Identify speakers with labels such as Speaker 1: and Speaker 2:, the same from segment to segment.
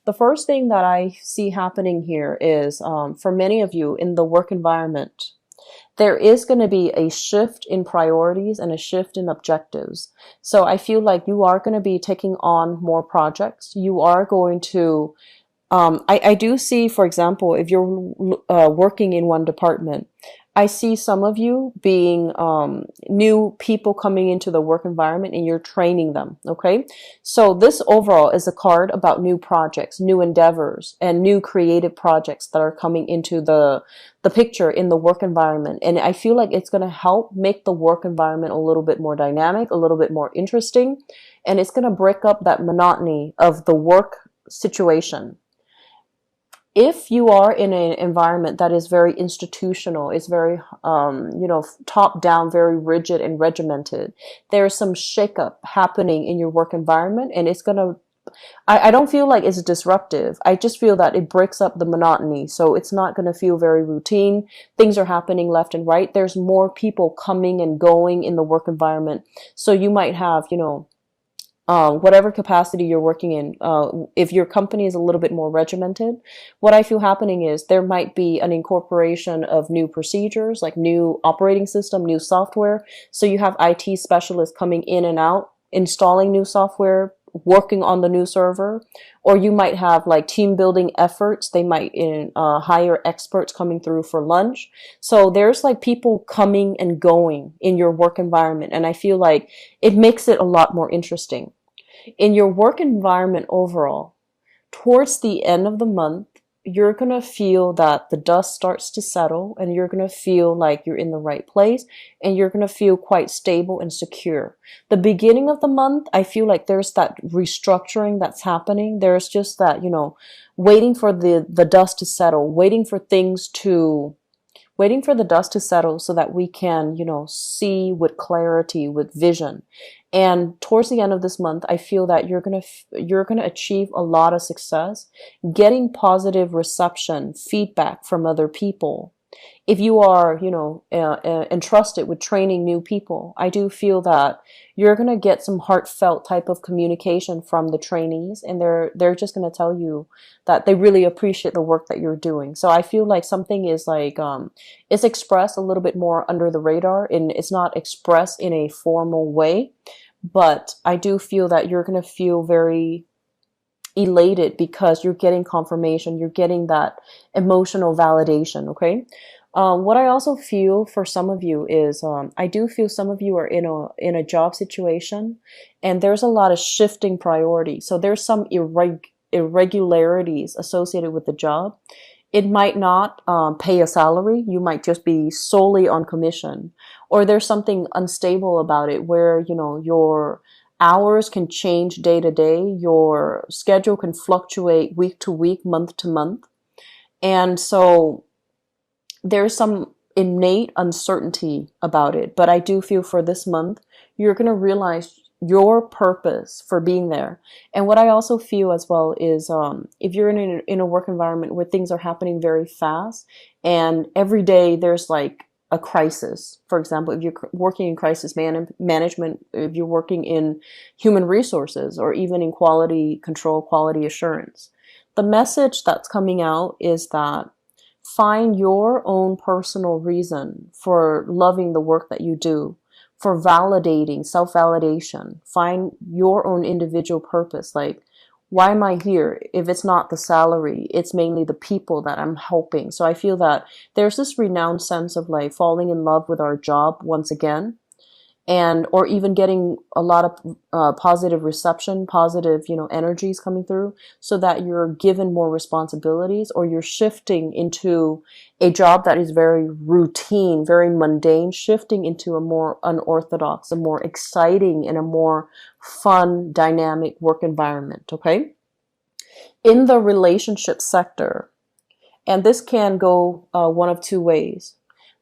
Speaker 1: The first thing that I see happening here is for many of you in the work environment, there is going to be a shift in priorities and a shift in objectives. So I feel like you are going to be taking on more projects. You are going to I do see, for example, if you're working in one department, I see some of you being new people coming into the work environment and you're training them. Okay. So this overall is a card about new projects, new endeavors, and new creative projects that are coming into the picture in the work environment. And I feel like it's going to help make the work environment a little bit more dynamic, a little bit more interesting, and it's going to break up that monotony of the work situation. If you are in an environment that is very institutional, it's very, top down, very rigid and regimented, there's some shakeup happening in your work environment, and it's gonna, I don't feel like it's disruptive. I just feel that it breaks up the monotony. So it's not going to feel very routine. Things are happening left and right. There's more people coming and going in the work environment. So you might have, whatever capacity you're working in, if your company is a little bit more regimented, what I feel happening is there might be an incorporation of new procedures, like new operating system, new software. So you have IT specialists coming in and out, installing new software, working on the new server, or you might have like team building efforts. They might hire experts coming through for lunch. So there's like people coming and going in your work environment. And I feel like it makes it a lot more interesting. In your work environment overall, towards the end of the month, you're going to feel that the dust starts to settle and you're going to feel like you're in the right place and you're going to feel quite stable and secure. The beginning of the month, I feel like there's that restructuring that's happening. There's just that, waiting for the dust to settle, waiting for the dust to settle so that we can, see with clarity, with vision. And towards the end of this month, I feel that you're going to achieve a lot of success, getting positive reception, feedback from other people. If you are, entrusted with training new people, I do feel that you're going to get some heartfelt type of communication from the trainees, and they're just going to tell you that they really appreciate the work that you're doing. So I feel like something is like it's expressed a little bit more under the radar, and it's not expressed in a formal way, but I do feel that you're going to feel very elated because you're getting confirmation, you're getting that emotional validation. Okay. What I also feel for some of you is I do feel some of you are in a job situation and there's a lot of shifting priorities. So there's some irregularities associated with the job. It might not pay a salary. You might just be solely on commission, or there's something unstable about it where, your hours can change day to day. Your schedule can fluctuate week to week, month to month. And so there's some innate uncertainty about it. But I do feel for this month, you're going to realize your purpose for being there. And what I also feel as well is if you're in a work environment where things are happening very fast and every day there's like a crisis. For example, if you're working in crisis management, if you're working in human resources or even in quality control, quality assurance, the message that's coming out is that find your own personal reason for loving the work that you do, for validating, self-validation. Find your own individual purpose. Like, why am I here? If it's not the salary, it's mainly the people that I'm helping. So I feel that there's this renowned sense of like falling in love with our job once again, and or even getting a lot of positive reception, positive, energies coming through, so that you're given more responsibilities, or you're shifting into a job that is very routine, very mundane, shifting into a more unorthodox, a more exciting, and a more fun, dynamic work environment. Okay, in the relationship sector, and this can go one of two ways.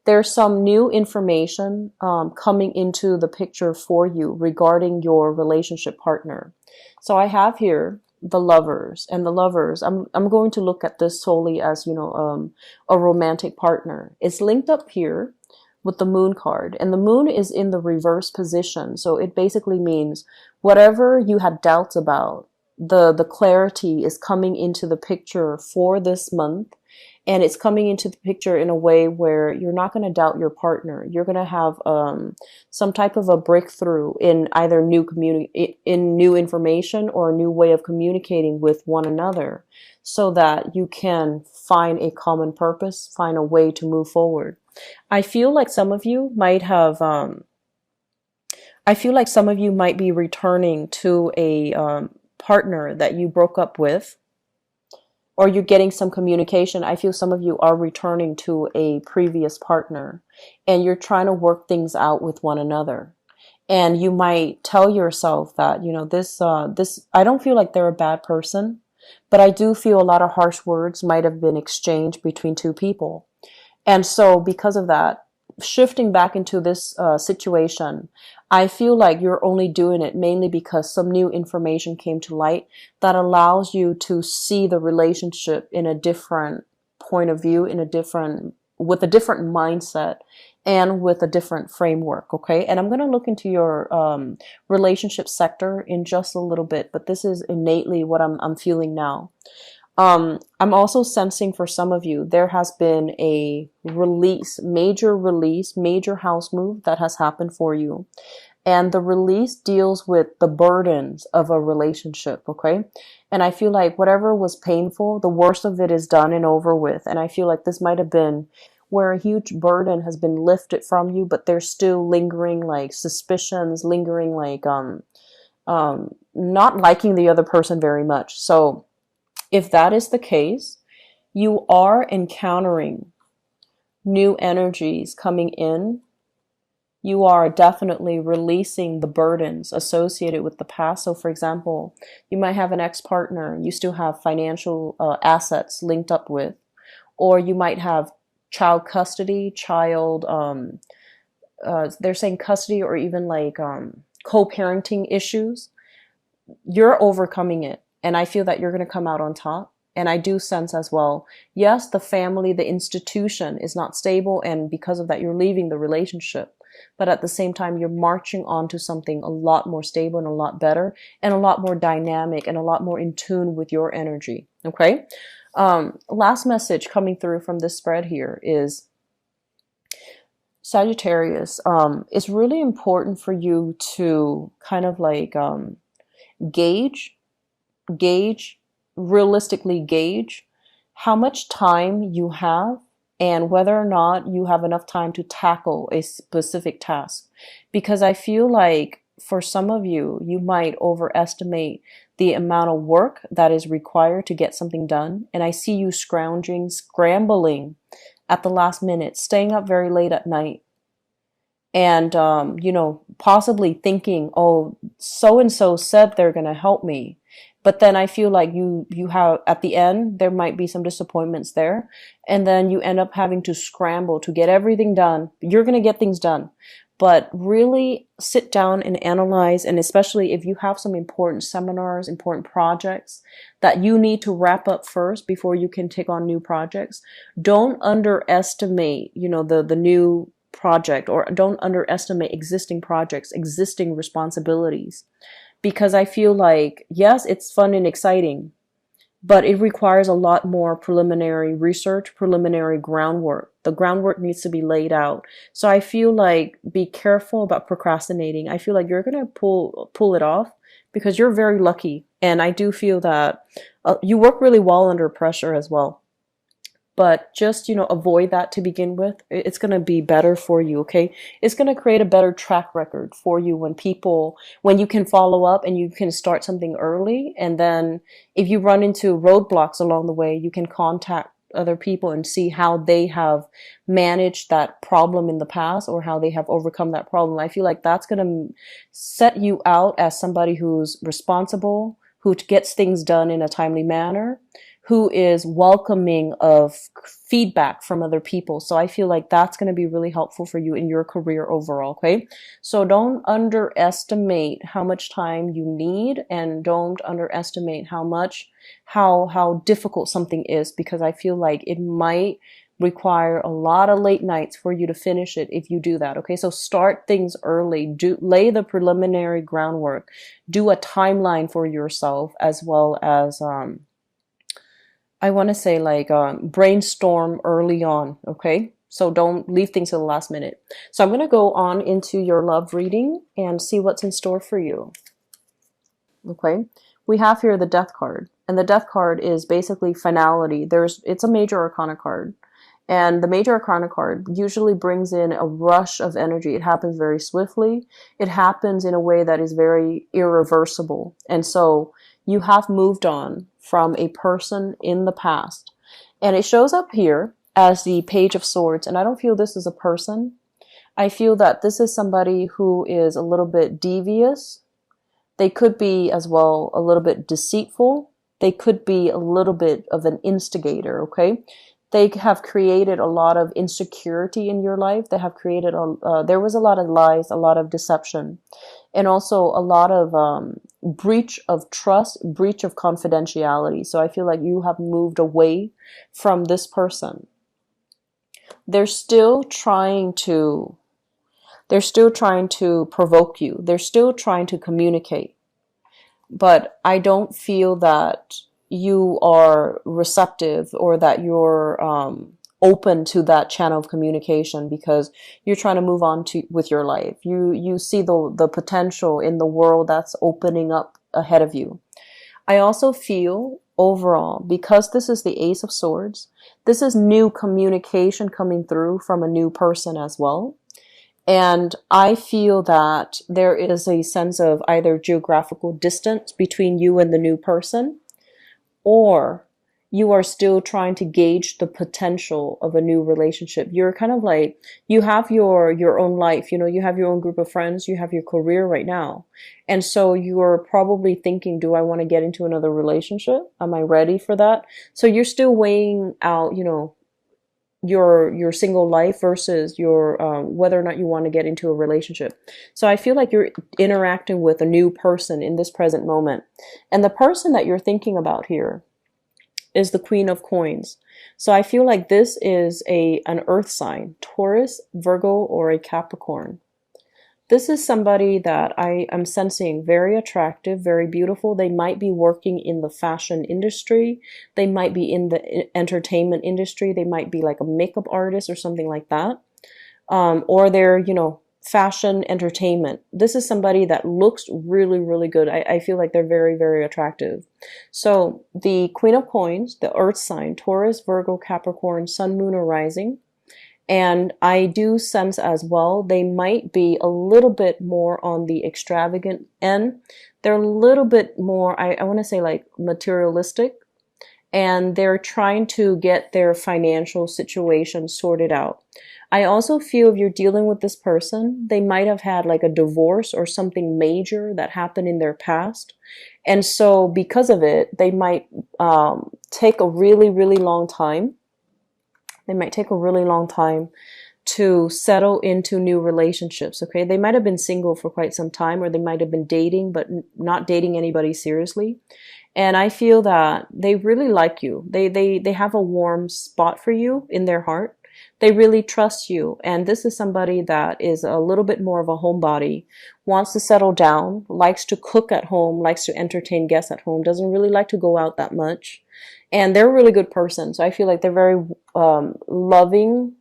Speaker 1: There's some new information coming into the picture for you regarding your relationship partner. So I have here the lovers, and the lovers, I'm going to look at this solely as, a romantic partner. It's linked up here with the moon card, and the moon is in the reverse position. So it basically means whatever you had doubts about, the clarity is coming into the picture for this month, and it's coming into the picture in a way where you're not going to doubt your partner. You're going to have some type of a breakthrough in either in new information or a new way of communicating with one another, so that you can find a common purpose, find a way to move forward. I feel like some of you might have I feel like some of you might be returning to a partner that you broke up with, or you're getting some communication. I feel some of you are returning to a previous partner, and you're trying to work things out with one another. And you might tell yourself that, this, I don't feel like they're a bad person, but I do feel a lot of harsh words might have been exchanged between two people. And so because of that, shifting back into this situation, I feel like you're only doing it mainly because some new information came to light that allows you to see the relationship in a different point of view, with a different mindset and with a different framework. Okay. And I'm going to look into your relationship sector in just a little bit, but this is innately what I'm feeling now. I'm also sensing for some of you, there has been a release, major house move that has happened for you. And the release deals with the burdens of a relationship, okay? And I feel like whatever was painful, the worst of it is done and over with. And I feel like this might have been where a huge burden has been lifted from you, but there's still lingering like suspicions, lingering like not liking the other person very much. So if that is the case, you are encountering new energies coming in. You are definitely releasing the burdens associated with the past. So for example, you might have an ex-partner you still have financial assets linked up with, or you might have child custody, they're saying custody, or even like co-parenting issues. You're overcoming it. And I feel that you're going to come out on top. And I do sense as well, yes, the family, the institution is not stable. And because of that, you're leaving the relationship. But at the same time, you're marching on to something a lot more stable and a lot better and a lot more dynamic and a lot more in tune with your energy. Okay. Last message coming through from this spread here is Sagittarius. It's really important for you to kind of like gauge realistically gauge how much time you have and whether or not you have enough time to tackle a specific task. Because I feel like for some of you, you might overestimate the amount of work that is required to get something done. And I see you scrambling at the last minute, staying up very late at night, and possibly thinking, oh, so and so said they're going to help me. But then I feel like you have, at the end, there might be some disappointments there. And then you end up having to scramble to get everything done. You're going to get things done, but really sit down and analyze. And especially if you have some important seminars, important projects that you need to wrap up first before you can take on new projects, don't underestimate, the new project, or don't underestimate existing projects, existing responsibilities. Because I feel like, yes, it's fun and exciting, but it requires a lot more preliminary research, preliminary groundwork. The groundwork needs to be laid out. So I feel like be careful about procrastinating. I feel like you're going to pull it off because you're very lucky. And I do feel that you work really well under pressure as well. But just, avoid that to begin with. It's going to be better for you, okay? It's going to create a better track record for you when you can follow up and you can start something early. And then if you run into roadblocks along the way, you can contact other people and see how they have managed that problem in the past or how they have overcome that problem. I feel like that's going to set you out as somebody who's responsible, who gets things done in a timely manner, who is welcoming of feedback from other people. So I feel like that's going to be really helpful for you in your career overall, okay? So don't underestimate how much time you need, and don't underestimate how difficult something is, because I feel like it might require a lot of late nights for you to finish it if you do that. Okay, so start things early, lay the preliminary groundwork, do a timeline for yourself, as well as I want to say like brainstorm early on. Okay, so don't leave things to the last minute. So I'm going to go on into your love reading and see what's in store for you. Okay, we have here the Death card, and the Death card is basically finality. It's a major arcana card, and the major arcana card usually brings in a rush of energy. It happens very swiftly. It happens in a way that is very irreversible, and so you have moved on from a person in the past, and it shows up here as the Page of Swords. And I don't feel this is a person. I feel that this is somebody who is a little bit devious. They could be as well a little bit deceitful. They could be a little bit of an instigator, okay? They have created a lot of insecurity in your life. They have created, there was a lot of lies, a lot of deception, and also a lot of breach of trust, breach of confidentiality. So I feel like you have moved away from this person. They're still trying to provoke you. They're still trying to communicate. But I don't feel that you are receptive or that you're open to that channel of communication, because you're trying to move on with your life. You see the potential in the world that's opening up ahead of you. I also feel overall, because this is the Ace of Swords, this is new communication coming through from a new person as well. And I feel that there is a sense of either geographical distance between you and the new person, or you are still trying to gauge the potential of a new relationship. You're kind of like, you have your own life, you have your own group of friends, you have your career right now. And so you're probably thinking, do I want to get into another relationship? Am I ready for that? So you're still weighing out, your single life versus your whether or not you want to get into a relationship. So I feel like you're interacting with a new person in this present moment. And the person that you're thinking about here is the Queen of Coins. So I feel like this is an earth sign, Taurus, Virgo, or a Capricorn. This is somebody that I am sensing very attractive, very beautiful. They might be working in the fashion industry. They might be in the entertainment industry. They might be like a makeup artist or something like that. Or they're, fashion entertainment. This is somebody that looks really, really good. I feel like they're very, very attractive. So the Queen of Coins, the earth sign, Taurus, Virgo, Capricorn, Sun, Moon, or Rising. And I do sense as well, they might be a little bit more on the extravagant end. They're a little bit more, I want to say like materialistic. And they're trying to get their financial situation sorted out. I also feel if you're dealing with this person, they might have had like a divorce or something major that happened in their past. And so because of it, they might take a really, really long time. They might take a really long time to settle into new relationships, okay? They might have been single for quite some time, or they might have been dating, but not dating anybody seriously. And I feel that they really like you. They have a warm spot for you in their heart. They really trust you. And this is somebody that is a little bit more of a homebody, wants to settle down, likes to cook at home, likes to entertain guests at home, doesn't really like to go out that much. And they're a really good person. So I feel like they're very loving,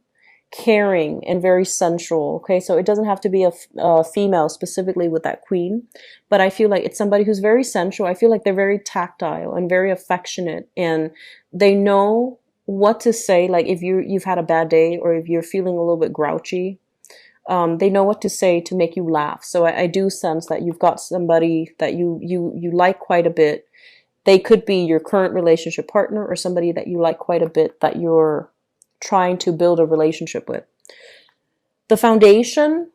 Speaker 1: caring, and very sensual. Okay, so it doesn't have to be a female specifically with that queen, but I feel like it's somebody who's very sensual. I feel like they're very tactile and very affectionate, and they know what to say. Like if you've had a bad day, or if you're feeling a little bit grouchy, they know what to say to make you laugh. So I do sense that you've got somebody that you like quite a bit. They could be your current relationship partner, or somebody that you like quite a bit that you're trying to build a relationship with. The foundation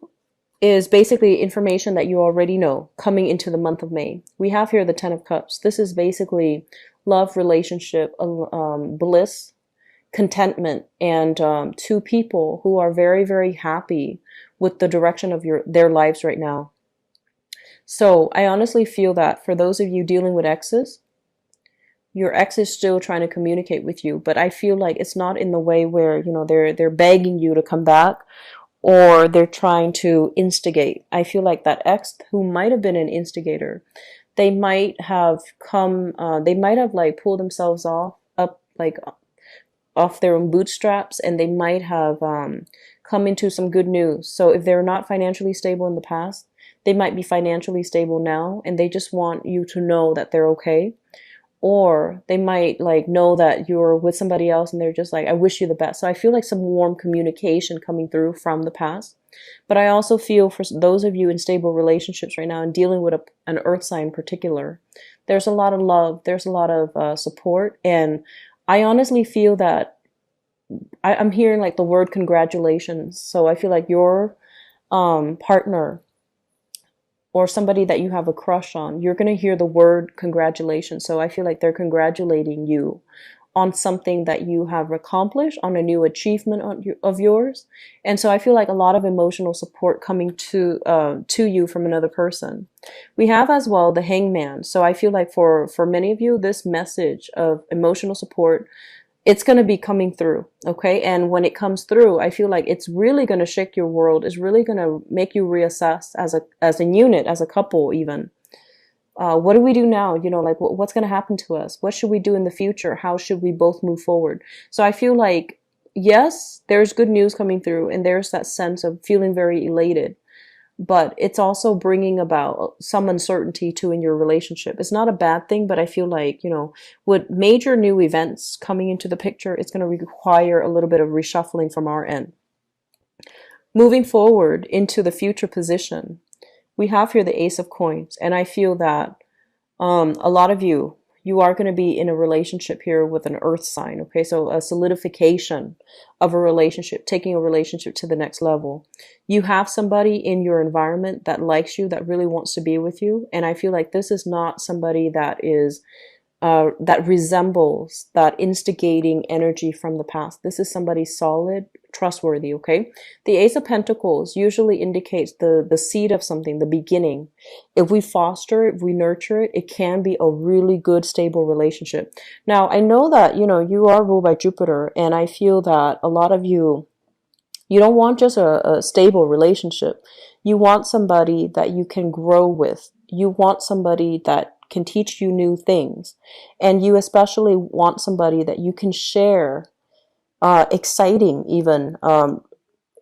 Speaker 1: is basically information that you already know coming into the month of May. We have here the Ten of Cups. This is basically love, relationship, bliss, contentment, and two people who are very, very happy with the direction of their lives right now. So I honestly feel that for those of you dealing with exes, Your ex is still trying to communicate with you, but I feel like it's not in the way where, they're begging you to come back, or they're trying to instigate. I feel like that ex who might have been an instigator, they might have they might have like pulled themselves up like off their own bootstraps, and they might have come into some good news. So if they're not financially stable in the past, they might be financially stable now, and they just want you to know that they're okay. Or they might like know that you're with somebody else and they're just like, I wish you the best. So I feel like some warm communication coming through from the past. But I also feel for those of you in stable relationships right now and dealing with an earth sign in particular, there's a lot of love, there's a lot of support. And I honestly feel that I'm hearing like the word congratulations. So I feel like your partner or somebody that you have a crush on, you're going to hear the word congratulations. So I feel like they're congratulating you on something that you have accomplished, on a new achievement of yours. And so I feel like a lot of emotional support coming to you from another person. We have as well the Hangman. So I feel like for many of you, this message of emotional support, it's going to be coming through. Okay. And when it comes through, I feel like it's really going to shake your world. It's really going to make you reassess as a unit, as a couple, even. What do we do now? Like what's going to happen to us? What should we do in the future? How should we both move forward? So I feel like, yes, there's good news coming through, and there's that sense of feeling very elated. But it's also bringing about some uncertainty too in your relationship. It's not a bad thing, but I feel like, with major new events coming into the picture, it's going to require a little bit of reshuffling from our end. Moving forward into the future position, we have here the Ace of Coins, and I feel that a lot of you are going to be in a relationship here with an earth sign. Okay, so a solidification of a relationship, taking a relationship to the next level. You have somebody in your environment that likes you, that really wants to be with you, and I feel like this is not somebody that is that resembles that instigating energy from the past. This is somebody solid, trustworthy, okay? The Ace of Pentacles usually indicates the seed of something, the beginning. If we foster it, if we nurture it, it can be a really good, stable relationship. Now, I know that, you are ruled by Jupiter, and I feel that a lot of you don't want just a stable relationship. You want somebody that you can grow with. You want somebody that can teach you new things. And you especially want somebody that you can share exciting, even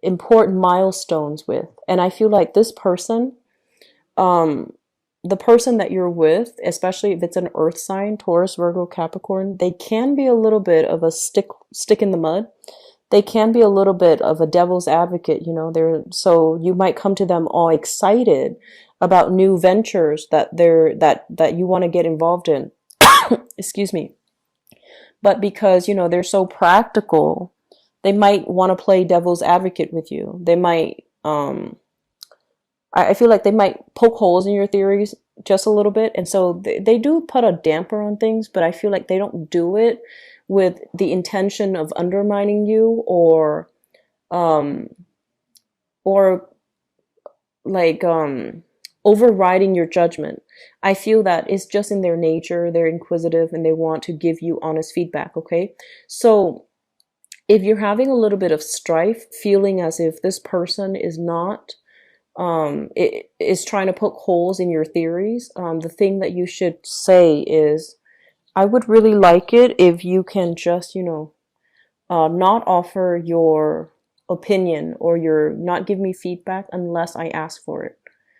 Speaker 1: important milestones with. And I feel like this person, the person that you're with, especially if it's an earth sign, Taurus, Virgo, Capricorn, they can be a little bit of a stick in the mud. They can be a little bit of a devil's advocate, so you might come to them all excited about new ventures that you want to get involved in. Excuse me. But because, they're so practical, they might want to play devil's advocate with you. They might, I feel like they might poke holes in your theories just a little bit. And so they do put a damper on things, but I feel like they don't do it with the intention of undermining you or overriding your judgment. I feel that it's just in their nature. They're inquisitive and they want to give you honest feedback. Okay. So if you're having a little bit of strife, feeling as if this person is not, is trying to poke holes in your theories, the thing that you should say is, I would really like it if you can just, not offer your opinion or not give me feedback unless I ask for it.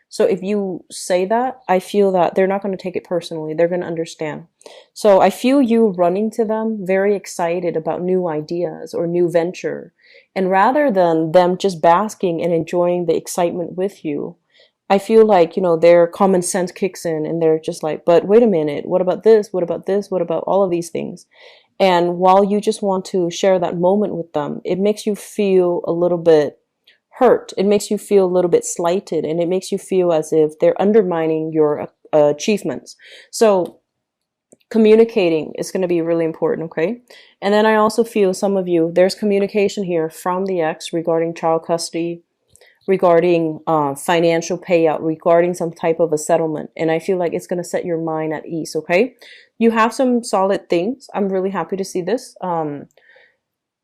Speaker 1: So if you say that, I feel that they're not going to take it personally. They're going to understand. So I feel you running to them very excited about new ideas or new venture. And rather than them just basking and enjoying the excitement with you, I feel like, their common sense kicks in and they're just like, but wait a minute, what about this? What about this? What about all of these things? And while you just want to share that moment with them, it makes you feel a little bit hurt. It makes you feel a little bit slighted, and it makes you feel as if they're undermining your achievements. So communicating is going to be really important, okay? And then I also feel some of you, there's communication here from the ex regarding child custody, regarding financial payout, regarding some type of a settlement. And I feel like it's going to set your mind at ease, okay? You have some solid things. I'm really happy to see this.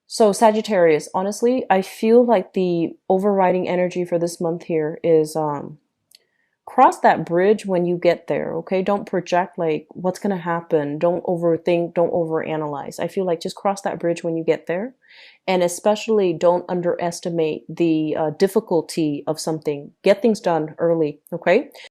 Speaker 1: So Sagittarius, honestly, I feel like the overriding energy for this month here is cross that bridge when you get there, okay? Don't project like what's going to happen. Don't overthink, don't overanalyze. I feel like just cross that bridge when you get there. And especially don't underestimate the difficulty of something. Get things done early, okay?